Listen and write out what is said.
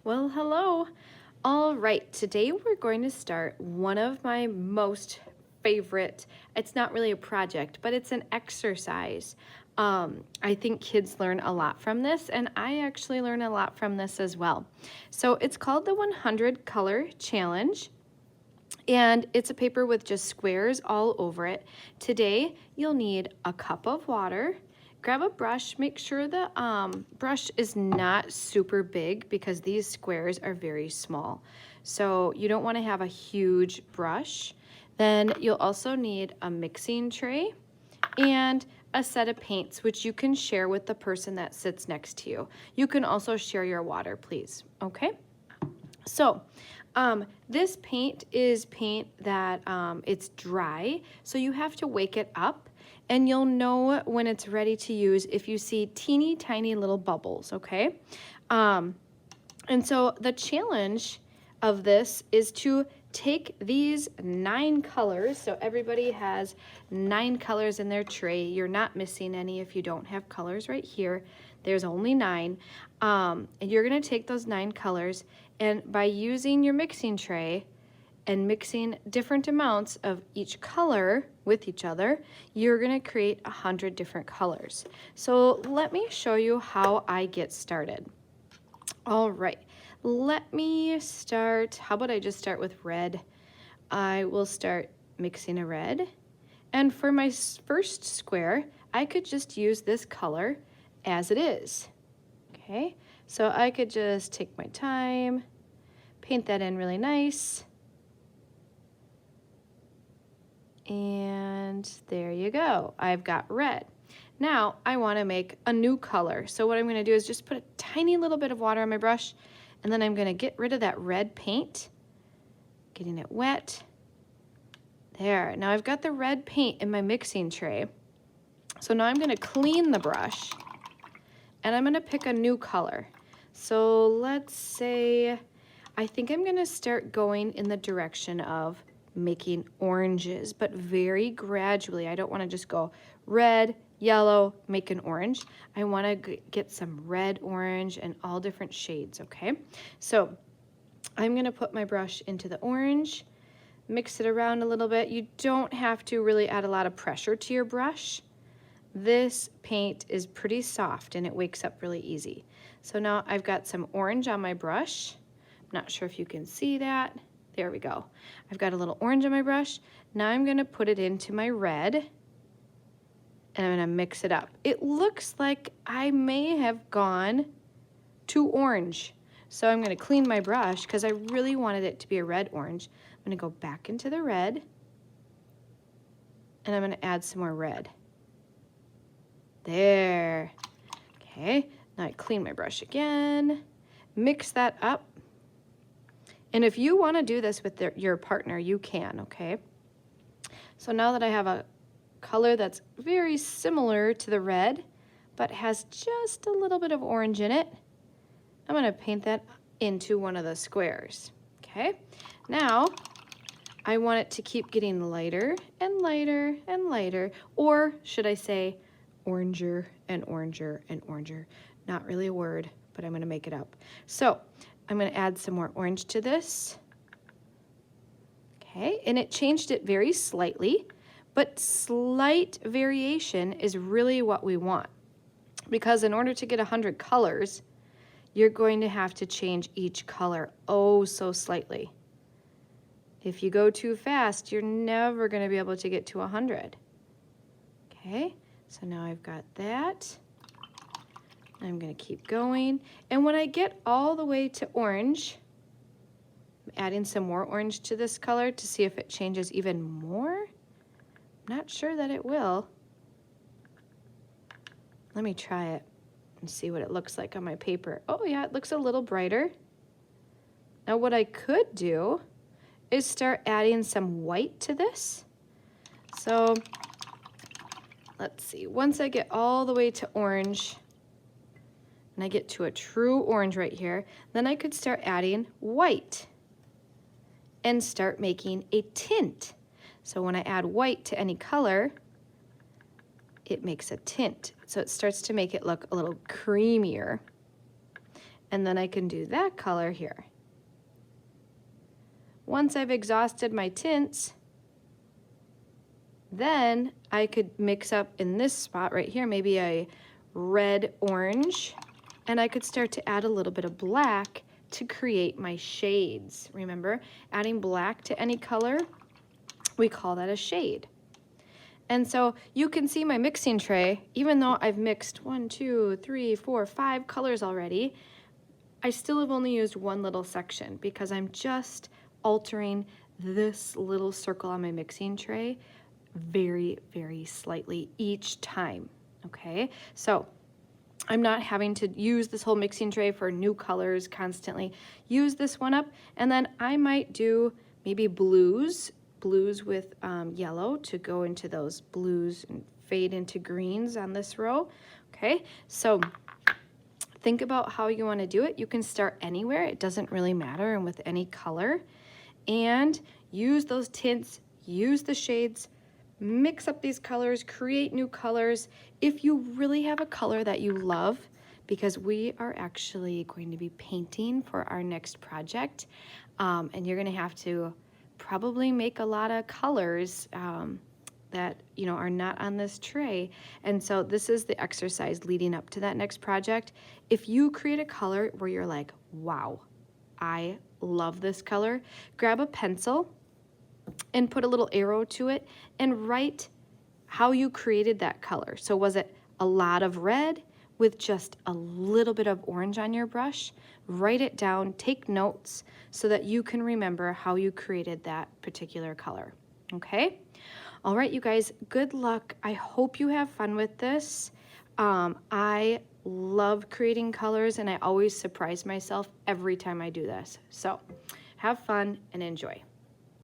Well, hello. All right, today we're going to start one of my most favorite, it's not really a project, but it's an exercise. I think kids learn a lot from this, and I actually learn a lot from this as well. So it's called the 100 Color Challenge. And it's a paper with just squares all over it. Today, you'll need a cup of water. Grab a brush. Make sure the brush is not super big because these squares are very small. So you don't want to have a huge brush. Then you'll also need a mixing tray and a set of paints, which you can share with the person that sits next to you. You can also share your water, please. Okay? So this paint is paint that it's dry, so you have to wake it up, and you'll know when it's ready to use if you see teeny tiny little bubbles, okay? And so the challenge of this is to take these 9 colors. So everybody has 9 colors in their tray. You're not missing any if you don't have colors right here. There's only 9. And you're gonna take those 9 colors, and by using your mixing tray and mixing different amounts of each color with each other, you're gonna create 100 different colors. So let me show you how I get started. All right, let me start. How about I just start with red? I will start mixing a red. And for my first square, I could just use this color as it is. Okay, so I could just take my time, paint that in really nice. And there you go, I've got red. Now I want to make a new color. So what I'm going to do is just put a tiny little bit of water on my brush, and then I'm going to get rid of that red paint, getting it wet. There, now I've got the red paint in my mixing tray. So now I'm going to clean the brush, and I'm going to pick a new color. So let's say, I think I'm going to start going in the direction of making oranges, but very gradually. I don't want to just go red, yellow, make an orange. I want to get some red, orange, and all different shades, okay? So I'm going to put my brush into the orange, mix it around a little bit. You don't have to really add a lot of pressure to your brush. This paint is pretty soft and it wakes up really easy. So now I've got some orange on my brush. I'm not sure if you can see that. There we go. I've got a little orange on my brush. Now I'm going to put it into my red, and I'm going to mix it up. It looks like I may have gone too orange. So I'm going to clean my brush because I really wanted it to be a red orange. I'm going to go back into the red, and I'm going to add some more red. There. Okay, now I clean my brush again, mix that up. And if you want to do this with your partner, you can, okay? So now that I have a color that's very similar to the red, but has just a little bit of orange in it, I'm going to paint that into one of the squares, okay? Now, I want it to keep getting lighter and lighter and lighter, or should I say oranger and oranger and oranger. Not really a word, but I'm going to make it up. So I'm going to add some more orange to this. Okay, and it changed it very slightly, but slight variation is really what we want. Because in order to get 100 colors, you're going to have to change each color oh so slightly. If you go too fast, you're never going to be able to get to 100. Okay, so now I've got that. I'm going to keep going. And when I get all the way to orange, I'm adding some more orange to this color to see if it changes even more. I'm not sure that it will. Let me try it and see what it looks like on my paper. Oh yeah, it looks a little brighter. Now what I could do is start adding some white to this. So let's see, once I get all the way to orange, and I get to a true orange right here, then I could start adding white and start making a tint. So when I add white to any color, it makes a tint. So it starts to make it look a little creamier. And then I can do that color here. Once I've exhausted my tints, then I could mix up in this spot right here, maybe a red orange, and I could start to add a little bit of black to create my shades. Remember, adding black to any color, we call that a shade. And so you can see my mixing tray, even though I've mixed 1, 2, 3, 4, 5 colors already, I still have only used one little section because I'm just altering this little circle on my mixing tray very, very slightly each time, okay? So I'm not having to use this whole mixing tray for new colors constantly. Use this one up, and then I might do maybe blues with yellow to go into those blues and fade into greens on this row, okay? So think about how you want to do it. You can start anywhere. It doesn't really matter, and with any color. And use those tints, use the shades, mix up these colors, create new colors. If you really have a color that you love, because we are actually going to be painting for our next project, and you're going to have to probably make a lot of colors that are not on this tray. And so this is the exercise leading up to that next project. If you create a color where you're like, wow, I love this color, grab a pencil and put a little arrow to it and write how you created that color. So was it a lot of red with just a little bit of orange on your brush? Write it down, take notes so that you can remember how you created that particular color, okay? All right, you guys, good luck. I hope you have fun with this. I love creating colors, and I always surprise myself every time I do this. So have fun and enjoy.